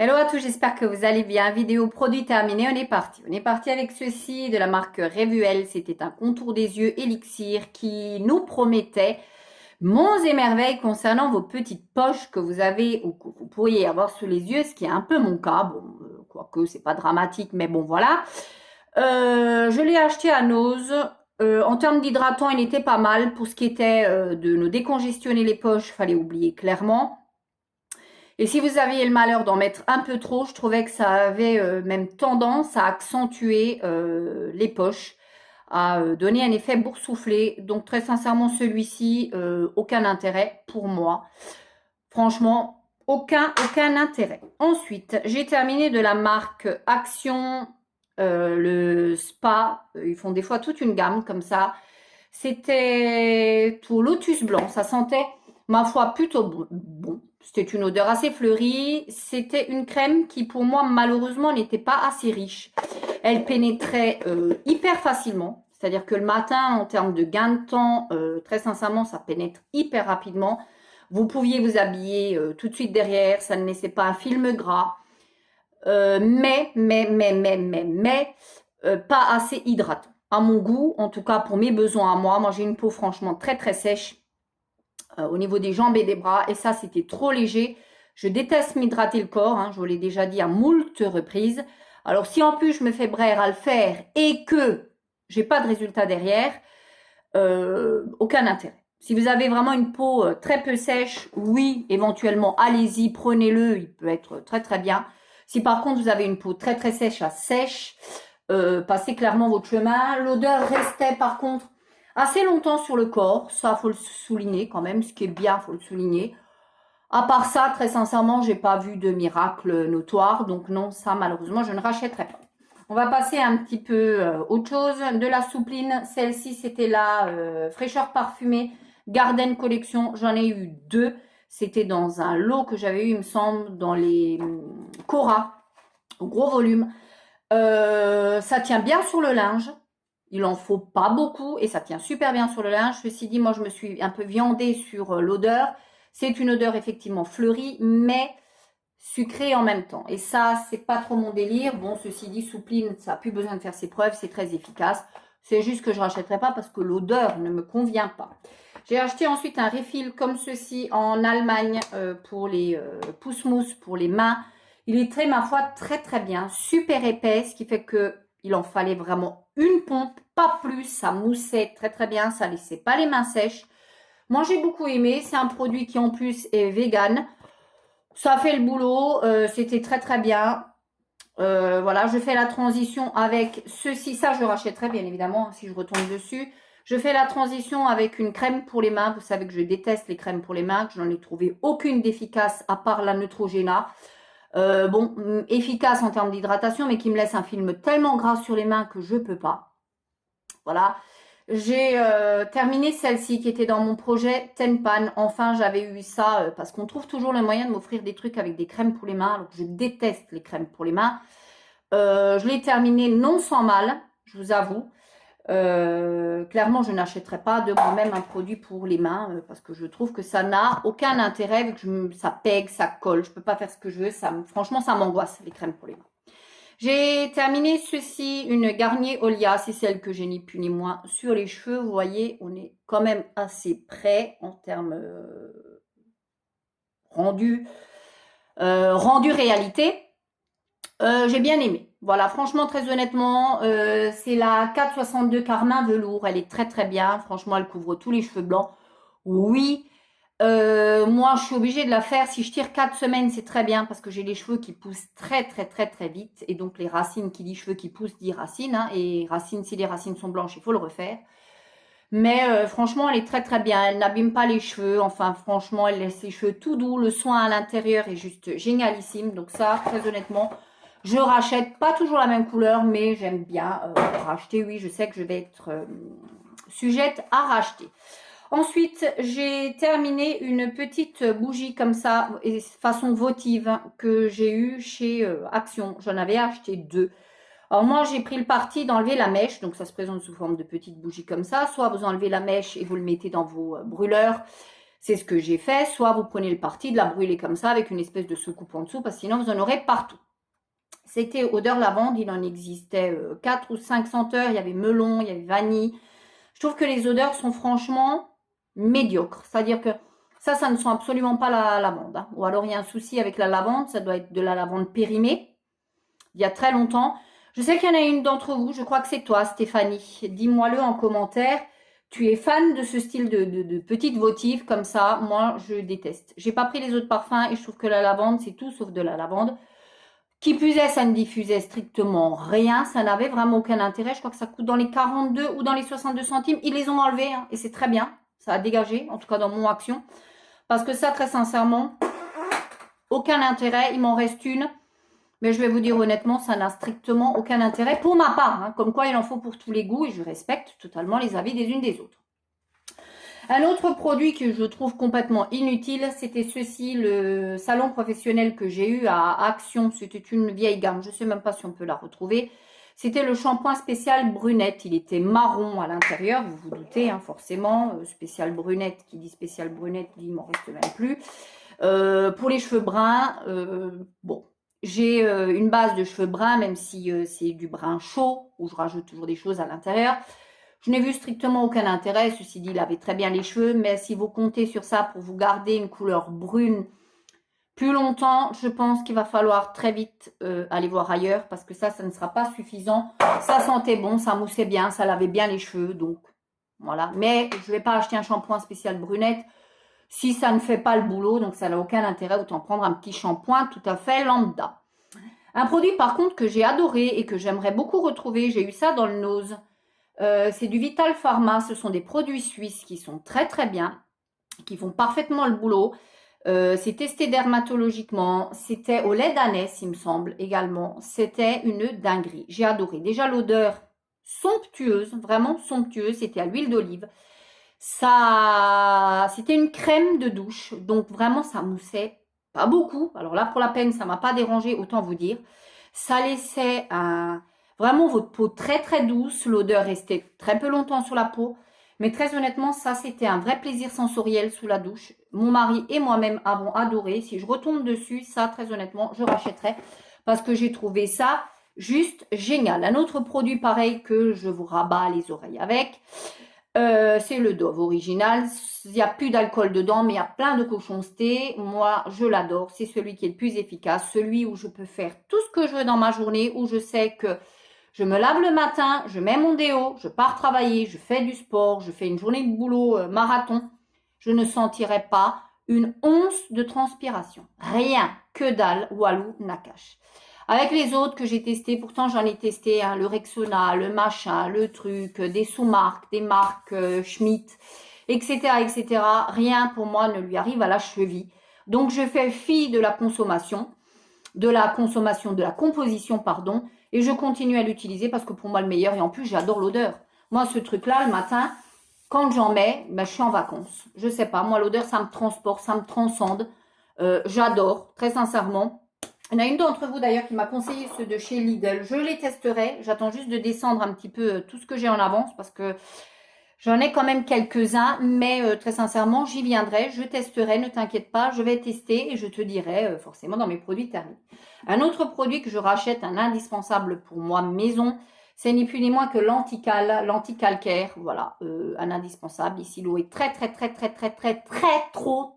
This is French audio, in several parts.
Hello à tous, j'espère que vous allez bien. Vidéo produit terminée, on est parti. On est parti avec ceci de la marque Revuel. C'était un contour des yeux élixir qui nous promettait monts et merveilles concernant vos petites poches que vous avez ou que vous pourriez avoir sous les yeux, ce qui est un peu mon cas. Bon, quoique c'est pas dramatique, mais bon voilà. Je l'ai acheté à Nose. En termes d'hydratant, il était pas mal. Pour ce qui était de nous décongestionner les poches, fallait oublier clairement. Et si vous aviez le malheur d'en mettre un peu trop, je trouvais que ça avait même tendance à accentuer les poches, à donner un effet boursouflé. Donc très sincèrement, celui-ci, aucun intérêt pour moi. Franchement, aucun intérêt. Ensuite, j'ai terminé de la marque Action, le Spa. Ils font des fois toute une gamme comme ça. C'était tout lotus blanc. Ça sentait, ma foi, plutôt bon. C'était une odeur assez fleurie. C'était une crème qui, pour moi, malheureusement, n'était pas assez riche. Elle pénétrait hyper facilement. C'est-à-dire que le matin, en termes de gain de temps, très sincèrement, ça pénètre hyper rapidement. Vous pouviez vous habiller tout de suite derrière. Ça ne laissait pas un film gras. Mais pas assez hydratant. À mon goût, en tout cas pour mes besoins à moi. Moi, j'ai une peau franchement très sèche au niveau des jambes et des bras. Et ça, c'était trop léger. Je déteste m'hydrater le corps. Hein, je vous l'ai déjà dit à moult reprises. Alors, si en plus je me fais braire à le faire et que j'ai pas de résultat derrière, aucun intérêt. Si vous avez vraiment une peau très peu sèche, oui, éventuellement, allez-y, prenez-le. Il peut être très bien. Si par contre, vous avez une peau très sèche à sèche, passez clairement votre chemin. L'odeur restait par contre assez longtemps sur le corps. Ça, faut le souligner quand même. Ce qui est bien, faut le souligner. À part ça, très sincèrement, j'ai pas vu de miracle notoire. Donc non, ça, malheureusement, je ne rachèterai pas. On va passer un petit peu autre chose. De la soupline. Celle-ci, c'était la fraîcheur parfumée Garden Collection. J'en ai eu deux. C'était dans un lot que j'avais eu, il me semble, dans les Cora, au gros volume. Ça tient bien sur le linge. Il en faut pas beaucoup et ça tient super bien sur le linge. Ceci dit, moi, je me suis un peu viandée sur l'odeur. C'est une odeur effectivement fleurie, mais sucrée en même temps. Et ça, c'est pas trop mon délire. Bon, ceci dit, Soupline, ça n'a plus besoin de faire ses preuves. C'est très efficace. C'est juste que je rachèterai pas parce que l'odeur ne me convient pas. J'ai acheté ensuite un refill comme ceci en Allemagne pour les pousse-mousse pour les mains. Il est très, ma foi, très bien. Super épais, ce qui fait que il en fallait vraiment une pompe, pas plus. Ça moussait très bien. Ça laissait pas les mains sèches. Moi, j'ai beaucoup aimé. C'est un produit qui, en plus, est vegan. Ça fait le boulot. C'était très bien. Voilà, je fais la transition avec ceci. Ça, je rachèterai, bien évidemment, si je retombe dessus. Je fais la transition avec une crème pour les mains. Vous savez que je déteste les crèmes pour les mains, que je n'en ai trouvé aucune d'efficace à part la Neutrogena. Bon, efficace en termes d'hydratation, mais qui me laisse un film tellement gras sur les mains que je peux pas. Voilà. J'ai terminé celle-ci qui était dans mon projet Tenpan. Enfin, j'avais eu ça parce qu'on trouve toujours le moyen de m'offrir des trucs avec des crèmes pour les mains. Alors que je déteste les crèmes pour les mains. Je l'ai terminé non sans mal, je vous avoue. Clairement, je n'achèterai pas de moi-même un produit pour les mains parce que je trouve que ça n'a aucun intérêt vu que ça pègue, ça colle. Je peux pas faire ce que je veux. Franchement, ça m'angoisse les crèmes pour les mains. J'ai terminé ceci, une Garnier Olia, c'est celle que j'ai ni plus ni moins sur les cheveux. Vous voyez, on est quand même assez près en termes rendu réalité. J'ai bien aimé. Voilà, franchement, très honnêtement, c'est la 462 Carmin Velours. Elle est très bien. Franchement, elle couvre tous les cheveux blancs. Oui, moi, je suis obligée de la faire. Si je tire 4 semaines, c'est très bien parce que j'ai les cheveux qui poussent très vite. Et donc, les racines, qui dit cheveux qui poussent, dit racines. Hein, et racines, si les racines sont blanches, il faut le refaire. Mais franchement, elle est très bien. Elle n'abîme pas les cheveux. Enfin, franchement, elle laisse les cheveux tout doux. Le soin à l'intérieur est juste génialissime. Donc ça, très honnêtement, je rachète. Pas toujours la même couleur, mais j'aime bien racheter. Oui, je sais que je vais être sujette à racheter. Ensuite, j'ai terminé une petite bougie comme ça, façon votive, que j'ai eue chez Action. J'en avais acheté deux. Alors moi, j'ai pris le parti d'enlever la mèche. Donc ça se présente sous forme de petite bougie comme ça. Soit vous enlevez la mèche et vous le mettez dans vos brûleurs. C'est ce que j'ai fait. Soit vous prenez le parti de la brûler comme ça avec une espèce de soucoupe en dessous parce que sinon vous en aurez partout. C'était odeur lavande, il en existait 4 ou 5 senteurs. Il y avait melon, il y avait vanille. Je trouve que les odeurs sont franchement médiocres. C'est-à-dire que ça ne sent absolument pas la lavande. Hein. Ou alors il y a un souci avec la lavande, ça doit être de la lavande périmée. Il y a très longtemps. Je sais qu'il y en a une d'entre vous, je crois que c'est toi Stéphanie. Dis-moi-le en commentaire. Tu es fan de ce style de petite votive comme ça. Moi, je déteste. J'ai pas pris les autres parfums et je trouve que la lavande, c'est tout sauf de la lavande. Qui plus est, ça ne diffusait strictement rien. Ça n'avait vraiment aucun intérêt. Je crois que ça coûte dans les 42 ou dans les 62 centimes. Ils les ont enlevés hein, et c'est très bien. Ça a dégagé, en tout cas dans mon action. Parce que ça, très sincèrement, aucun intérêt. Il m'en reste une. Mais je vais vous dire honnêtement, ça n'a strictement aucun intérêt pour ma part. Hein, comme quoi, il en faut pour tous les goûts et je respecte totalement les avis des unes des autres. Un autre produit que je trouve complètement inutile, c'était ceci, le salon professionnel que j'ai eu à Action. C'était une vieille gamme, je ne sais même pas si on peut la retrouver. C'était le shampoing spécial brunette. Il était marron à l'intérieur, vous vous doutez, hein, forcément. Spécial brunette, qui dit spécial brunette, il m'en reste même plus. Pour les cheveux bruns, bon, j'ai une base de cheveux bruns, même si c'est du brun chaud, où je rajoute toujours des choses à l'intérieur. Je n'ai vu strictement aucun intérêt. Ceci dit, il avait très bien les cheveux, mais si vous comptez sur ça pour vous garder une couleur brune plus longtemps, je pense qu'il va falloir très vite aller voir ailleurs, parce que ça ne sera pas suffisant. Ça sentait bon, ça moussait bien, ça lavait bien les cheveux, donc voilà. Mais je ne vais pas acheter un shampoing spécial brunette si ça ne fait pas le boulot, donc ça n'a aucun intérêt, autant prendre un petit shampoing tout à fait lambda. Un produit par contre que j'ai adoré et que j'aimerais beaucoup retrouver, j'ai eu ça dans le nose, c'est du Vital Pharma, ce sont des produits suisses qui sont très très bien, qui font parfaitement le boulot. C'est testé dermatologiquement, c'était au lait d'ânesse il me semble également, c'était une dinguerie, j'ai adoré. Déjà l'odeur somptueuse, vraiment somptueuse, c'était à l'huile d'olive. Ça, c'était une crème de douche, donc vraiment ça moussait pas beaucoup. Alors là, pour la peine, ça m'a pas dérangé, autant vous dire. Ça laissait vraiment votre peau très très douce, l'odeur restait très peu longtemps sur la peau. Mais très honnêtement, ça c'était un vrai plaisir sensoriel sous la douche. Mon mari et moi-même avons adoré. Si je retombe dessus, ça très honnêtement, je rachèterai parce que j'ai trouvé ça juste génial. Un autre produit pareil que je vous rabats les oreilles avec. C'est le Dove original. Il n'y a plus d'alcool dedans, mais il y a plein de cochoncetés. Moi, je l'adore. C'est celui qui est le plus efficace, celui où je peux faire tout ce que je veux dans ma journée, où je sais que je me lave le matin, je mets mon déo, je pars travailler, je fais du sport, je fais une journée de boulot marathon. Je ne sentirai pas une once de transpiration. Rien, que dalle, Walou Nakash. Avec les autres que j'ai testés, pourtant j'en ai testé hein, le Rexona, le machin, le truc, des sous-marques, des marques Schmitt, etc., etc. Rien pour moi ne lui arrive à la cheville. Donc je fais fi de la consommation, de la composition, pardon, et je continue à l'utiliser parce que pour moi le meilleur, et en plus j'adore l'odeur. Moi ce truc-là, le matin, quand j'en mets, ben, je suis en vacances. Je sais pas, moi l'odeur ça me transporte, ça me transcende. J'adore, très sincèrement. Il y en a une d'entre vous d'ailleurs qui m'a conseillé ceux de chez Lidl. Je les testerai. J'attends juste de descendre un petit peu tout ce que j'ai en avance parce que j'en ai quand même quelques-uns. Mais très sincèrement, j'y viendrai. Je testerai, ne t'inquiète pas. Je vais tester et je te dirai forcément dans mes produits thermiques. Un autre produit que je rachète, un indispensable pour moi maison, c'est ni plus ni moins que l'anticalcaire. Voilà, un indispensable. Ici, l'eau est très trop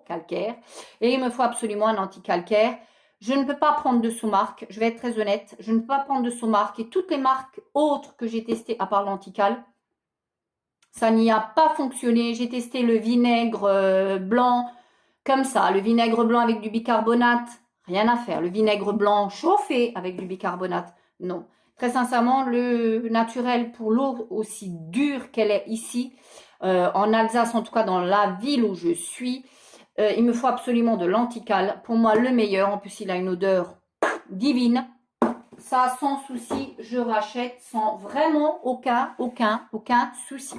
calcaire. Et il me faut absolument un anticalcaire. Je ne peux pas prendre de sous-marque, je vais être très honnête, je ne peux pas prendre de sous-marque et toutes les marques autres que j'ai testées à part l'antical, ça n'y a pas fonctionné. J'ai testé le vinaigre blanc comme ça, le vinaigre blanc avec du bicarbonate, rien à faire. Le vinaigre blanc chauffé avec du bicarbonate, non. Très sincèrement, le naturel pour l'eau aussi dure qu'elle est ici, en Alsace, en tout cas dans la ville où je suis, il me faut absolument de l'antical. Pour moi, le meilleur. En plus, il a une odeur divine. Ça, sans souci, je rachète sans vraiment aucun souci.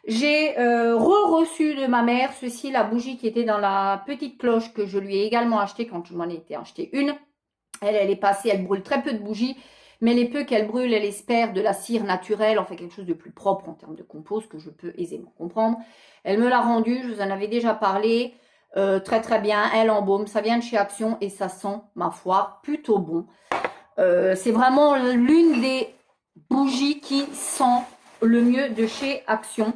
J'ai reçu de ma mère ceci, la bougie qui était dans la petite cloche que je lui ai également achetée quand je m'en étais acheté une. Elle est passée, elle brûle très peu de bougies. mais les peu qu'elle brûle, elle espère de la cire naturelle, en fait quelque chose de plus propre en termes de compost, que je peux aisément comprendre. Elle me l'a rendu, je vous en avais déjà parlé, très très bien, elle embaume, ça vient de chez Action et ça sent, ma foi, plutôt bon. C'est vraiment l'une des bougies qui sent le mieux de chez Action.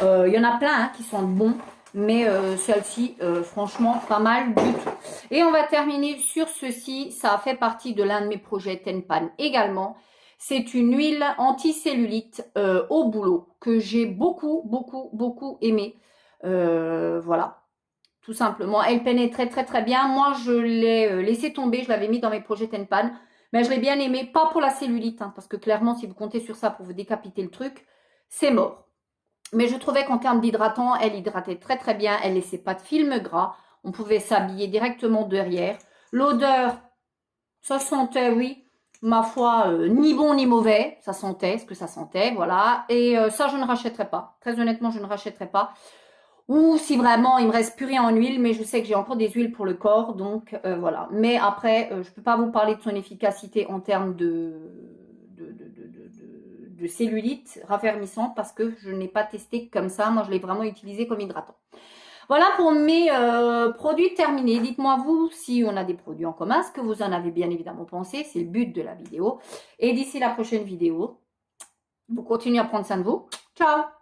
Il y en a plein hein, qui sentent bon, mais celle-ci, franchement, pas mal du tout. Et on va terminer sur ceci. Ça a fait partie de l'un de mes projets Tenpan également. C'est une huile anti-cellulite au boulot que j'ai beaucoup aimé. Voilà, tout simplement. Elle pénétrait très bien. Moi, je l'ai laissé tomber. Je l'avais mis dans mes projets Tenpan. Mais je l'ai bien aimé, pas pour la cellulite, hein, parce que clairement, si vous comptez sur ça pour vous décapiter le truc, c'est mort. Mais je trouvais qu'en termes d'hydratant, elle hydratait très bien. Elle laissait pas de film gras. On pouvait s'habiller directement derrière. L'odeur, ça sentait, oui, ma foi, ni bon ni mauvais. Ça sentait ce que ça sentait, voilà. Et ça, je ne rachèterai pas. Très honnêtement, je ne rachèterai pas. Ou si vraiment, il me reste plus rien en huile, mais je sais que j'ai encore des huiles pour le corps, donc voilà. Mais après, je ne peux pas vous parler de son efficacité en termes de cellulite raffermissante parce que je n'ai pas testé comme ça. Moi, je l'ai vraiment utilisé comme hydratant. Voilà pour mes produits terminés. Dites-moi vous si on a des produits en commun, ce que vous en avez bien évidemment pensé. C'est le but de la vidéo. Et d'ici la prochaine vidéo, vous continuez à prendre soin de vous. Ciao!